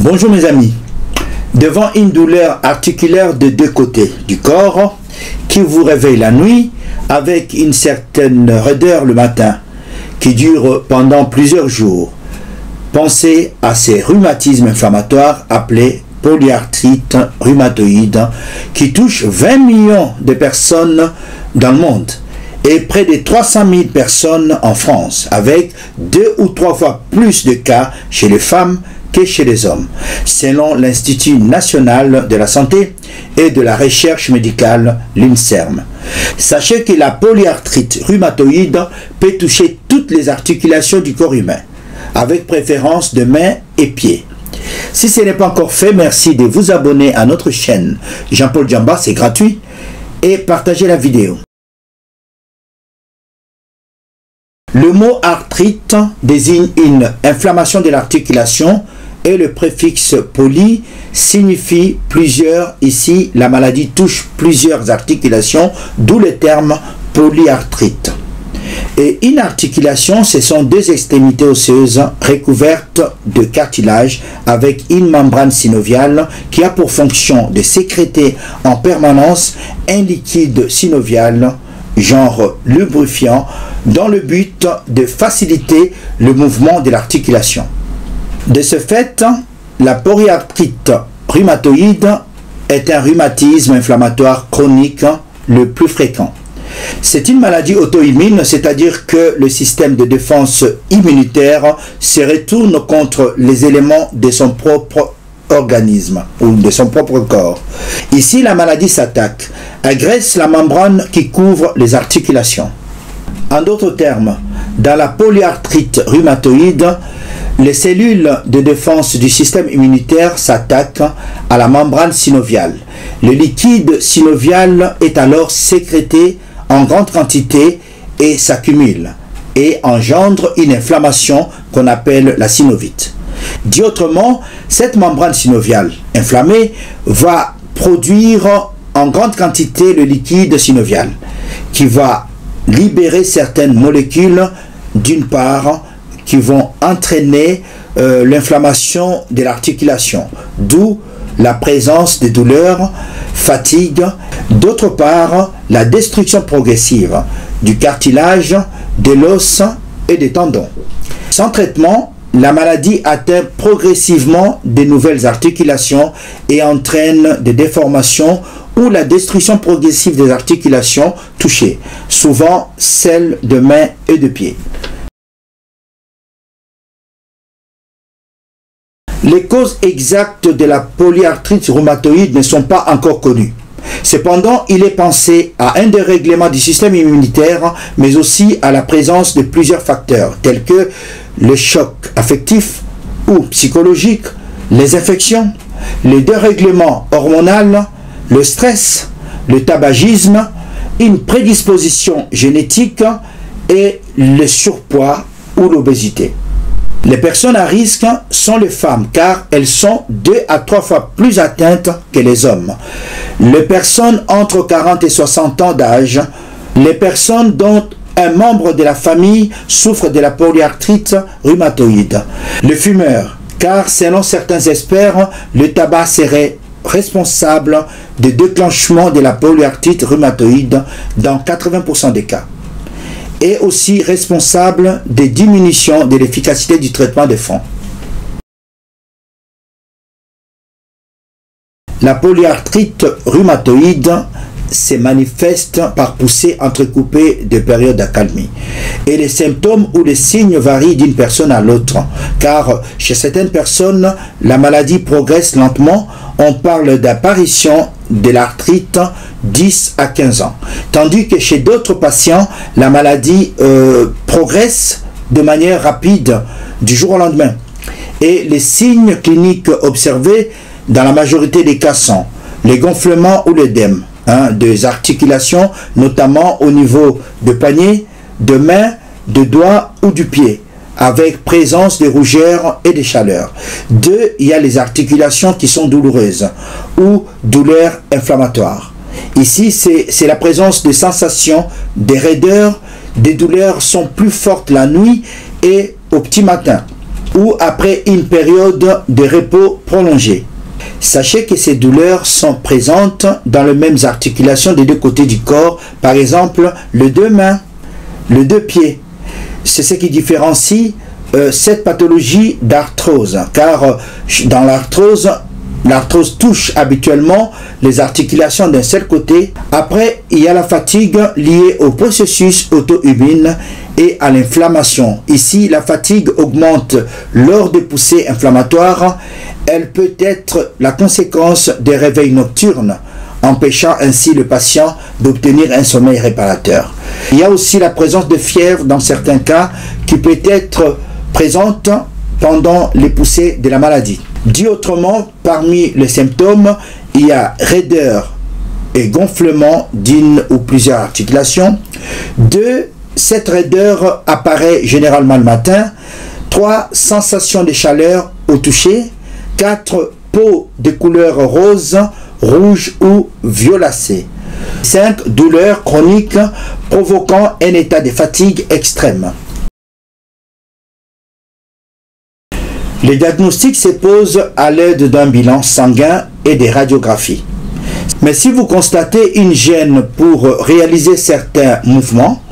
Bonjour mes amis. Devant une douleur articulaire de deux côtés du corps qui vous réveille la nuit avec une certaine raideur le matin qui dure pendant plusieurs jours, pensez à ces rhumatismes inflammatoires appelés polyarthrite rhumatoïde qui touchent 20 millions de personnes dans le monde et près de 300 000 personnes en France, avec 2 ou 3 fois plus de cas chez les femmes que chez les hommes, selon l'Institut national de la santé et de la recherche médicale, l'INSERM. Sachez que la polyarthrite rhumatoïde peut toucher toutes les articulations du corps humain, avec préférence de mains et pieds. Si ce n'est pas encore fait, merci de vous abonner à notre chaîne Jean-Paul Djamba, c'est gratuit, et partagez la vidéo. Le mot arthrite désigne une inflammation de l'articulation et le préfixe poly signifie plusieurs. Ici, la maladie touche plusieurs articulations, d'où le terme polyarthrite. Et une articulation, ce sont deux extrémités osseuses recouvertes de cartilage avec une membrane synoviale qui a pour fonction de sécréter en permanence un liquide synovial, genre lubrifiant, dans le but de faciliter le mouvement de l'articulation. De ce fait, la polyarthrite rhumatoïde est un rhumatisme inflammatoire chronique le plus fréquent. C'est une maladie auto-immune, c'est-à-dire que le système de défense immunitaire se retourne contre les éléments de son propre organisme ou de son propre corps. Ici, la maladie s'attaque, agresse la membrane qui couvre les articulations. En d'autres termes, dans la polyarthrite rhumatoïde, les cellules de défense du système immunitaire s'attaquent à la membrane synoviale. Le liquide synovial est alors sécrété en grande quantité et s'accumule et engendre une inflammation qu'on appelle la synovite. Dit autrement, cette membrane synoviale inflammée va produire en grande quantité le liquide synovial qui va libérer certaines molécules d'une part qui vont entraîner l'inflammation de l'articulation, d'où la présence de douleurs, fatigue, d'autre part la destruction progressive du cartilage, de l'os et des tendons. Sans traitement, la maladie atteint progressivement de nouvelles articulations et entraîne des déformations ou la destruction progressive des articulations touchées, souvent celles de mains et de pieds. Les causes exactes de la polyarthrite rhumatoïde ne sont pas encore connues. Cependant, il est pensé à un dérèglement du système immunitaire, mais aussi à la présence de plusieurs facteurs, tels que le choc affectif ou psychologique, les infections, le dérèglement hormonal, le stress, le tabagisme, une prédisposition génétique et le surpoids ou l'obésité. Les personnes à risque sont les femmes car elles sont 2 à 3 fois plus atteintes que les hommes. Les personnes entre 40 et 60 ans d'âge, les personnes dont un membre de la famille souffre de la polyarthrite rhumatoïde. Les fumeurs, car selon certains experts, le tabac serait responsable du déclenchement de la polyarthrite rhumatoïde dans 80% des cas, et aussi responsable des diminutions de l'efficacité du traitement de fond. La polyarthrite rhumatoïde se manifeste par poussées entrecoupées de périodes d'accalmie. Et les symptômes ou les signes varient d'une personne à l'autre, car chez certaines personnes, la maladie progresse lentement. On parle d'apparition de l'arthrite 10 à 15 ans. Tandis que chez d'autres patients, la maladie progresse de manière rapide du jour au lendemain. Et les signes cliniques observés dans la majorité des cas sont les gonflements ou l'œdème des articulations, notamment au niveau de poignets, de mains, de doigts ou du pied, avec présence de rougeurs et de chaleur. 2, il y a les articulations qui sont douloureuses ou douleurs inflammatoires. Ici, c'est la présence de sensations, des raideurs, des douleurs sont plus fortes la nuit et au petit matin. ou après une période de repos prolongé. Sachez que ces douleurs sont présentes dans les mêmes articulations des deux côtés du corps, par exemple les deux mains, les deux pieds. C'est ce qui différencie cette pathologie d'arthrose, car dans l'arthrose touche habituellement les articulations d'un seul côté. Après, il y a la fatigue liée au processus auto-immune et à l'inflammation. Ici, la fatigue augmente lors des poussées inflammatoires. Elle peut être la conséquence des réveils nocturnes, empêchant ainsi le patient d'obtenir un sommeil réparateur. Il y a aussi la présence de fièvre dans certains cas qui peut être présente pendant les poussées de la maladie. Dit autrement, parmi les symptômes, il y a raideur et gonflement d'une ou plusieurs articulations. 2. Cette raideur apparaît généralement le matin. 3. Sensation de chaleur au toucher. 4. Peau de couleur rose, rouge ou violacée. 5. Douleur chronique provoquant un état de fatigue extrême. Le diagnostic se pose à l'aide d'un bilan sanguin et des radiographies. Mais si vous constatez une gêne pour réaliser certains mouvements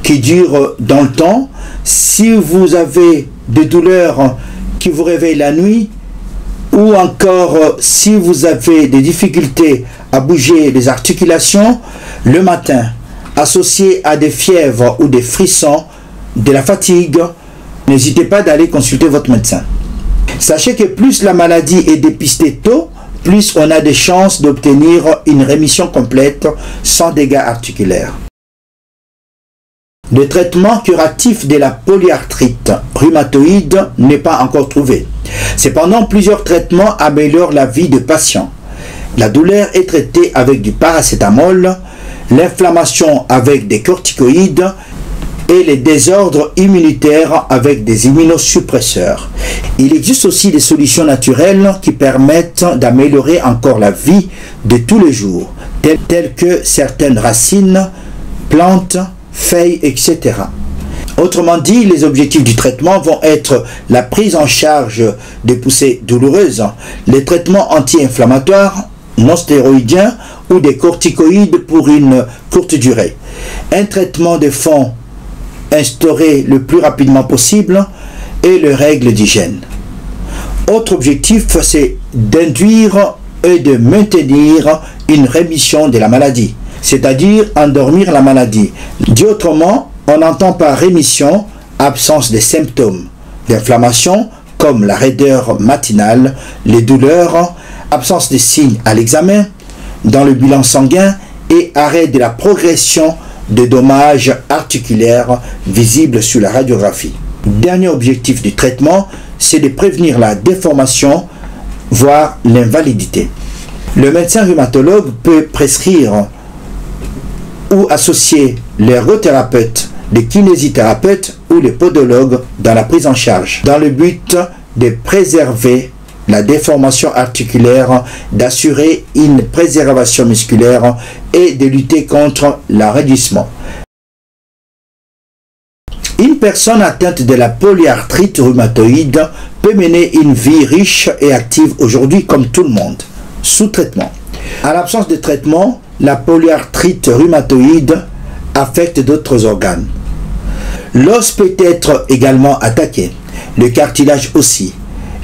qui durent dans le temps, si vous avez des douleurs qui vous réveillent la nuit, ou encore si vous avez des difficultés à bouger les articulations le matin, associées à des fièvres ou des frissons, de la fatigue, n'hésitez pas d'aller consulter votre médecin. Sachez que plus la maladie est dépistée tôt, plus on a des chances d'obtenir une rémission complète sans dégâts articulaires. Le traitement curatif de la polyarthrite rhumatoïde n'est pas encore trouvé. Cependant, plusieurs traitements améliorent la vie des patients. La douleur est traitée avec du paracétamol, l'inflammation avec des corticoïdes et les désordres immunitaires avec des immunosuppresseurs. Il existe aussi des solutions naturelles qui permettent d'améliorer encore la vie de tous les jours, telles que certaines racines, plantes, feuilles, etc. Autrement dit, les objectifs du traitement vont être la prise en charge des poussées douloureuses, les traitements anti-inflammatoires, non stéroïdiens ou des corticoïdes pour une courte durée, un traitement de fond instauré le plus rapidement possible et les règles d'hygiène. Autre objectif, c'est d'induire et de maintenir une rémission de la maladie, c'est-à-dire endormir la maladie. Dit autrement, on entend par rémission absence de symptômes d'inflammation comme la raideur matinale, les douleurs, absence de signes à l'examen, dans le bilan sanguin et arrêt de la progression de dommages articulaires visibles sur la radiographie. Dernier objectif du traitement, c'est de prévenir la déformation, voire l'invalidité. Le médecin rhumatologue peut prescrire ou associer l'ergothérapeute, les kinésithérapeutes ou les podologues dans la prise en charge, dans le but de préserver la déformation articulaire, d'assurer une préservation musculaire et de lutter contre l'enraidissement. Une personne atteinte de la polyarthrite rhumatoïde peut mener une vie riche et active aujourd'hui comme tout le monde, sous traitement. En l'absence de traitement, la polyarthrite rhumatoïde affecte d'autres organes. L'os peut être également attaqué, le cartilage aussi.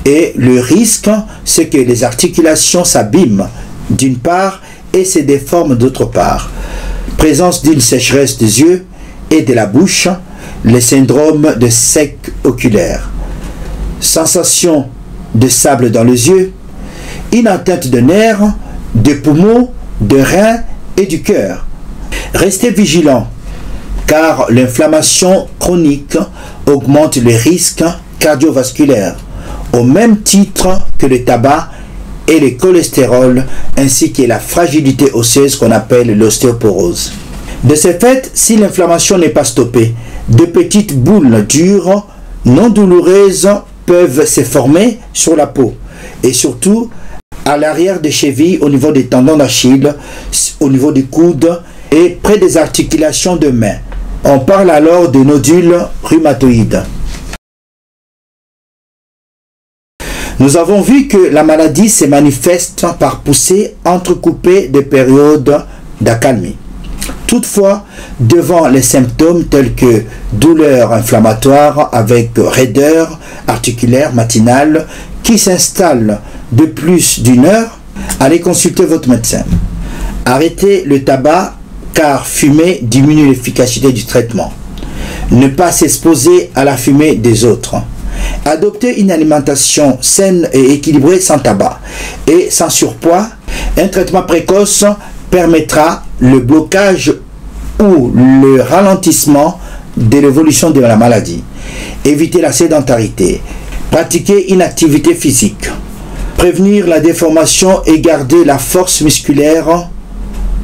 Et le risque, c'est que les articulations s'abîment d'une part et se déforment d'autre part. Présence d'une sécheresse des yeux et de la bouche, le syndrome de sec oculaire. Sensation de sable dans les yeux, une atteinte de nerfs, de poumons, de reins et du cœur. Restez vigilants car l'inflammation chronique augmente les risques cardiovasculaires au même titre que le tabac et le cholestérol ainsi que la fragilité osseuse qu'on appelle l'ostéoporose. De ce fait, si l'inflammation n'est pas stoppée, de petites boules dures, non douloureuses peuvent se former sur la peau et surtout à l'arrière des chevilles, au niveau des tendons d'Achille, au niveau du coude et près des articulations de main. On parle alors de nodules rhumatoïdes. Nous avons vu que la maladie se manifeste par poussées entrecoupées de périodes d'accalmie. Toutefois, devant les symptômes tels que douleurs inflammatoires avec raideur articulaire matinale qui s'installe de plus d'une heure, allez consulter votre médecin. Arrêtez le tabac car fumer diminue l'efficacité du traitement. Ne pas s'exposer à la fumée des autres. Adopter une alimentation saine et équilibrée sans tabac et sans surpoids. Un traitement précoce permettra le blocage ou le ralentissement de l'évolution de la maladie. Éviter la sédentarité. Pratiquer une activité physique. Prévenir la déformation et garder la force musculaire.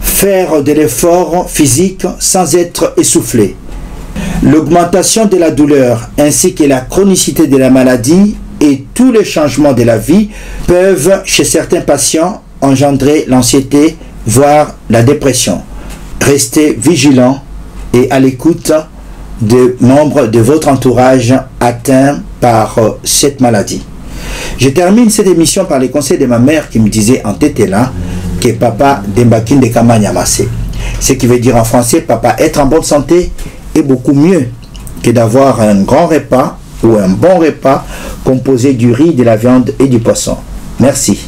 Faire de l'effort physique sans être essoufflé. L'augmentation de la douleur ainsi que la chronicité de la maladie et tous les changements de la vie peuvent chez certains patients engendrer l'anxiété, voire la dépression. Restez vigilant et à l'écoute de membres de votre entourage atteints par cette maladie. Je termine cette émission par les conseils de ma mère qui me disait en tétéla que papa Dembakin de Kamanyamase. Ce qui veut dire en français, papa, être en bonne santé est beaucoup mieux que d'avoir un grand repas ou un bon repas composé du riz, de la viande et du poisson. Merci.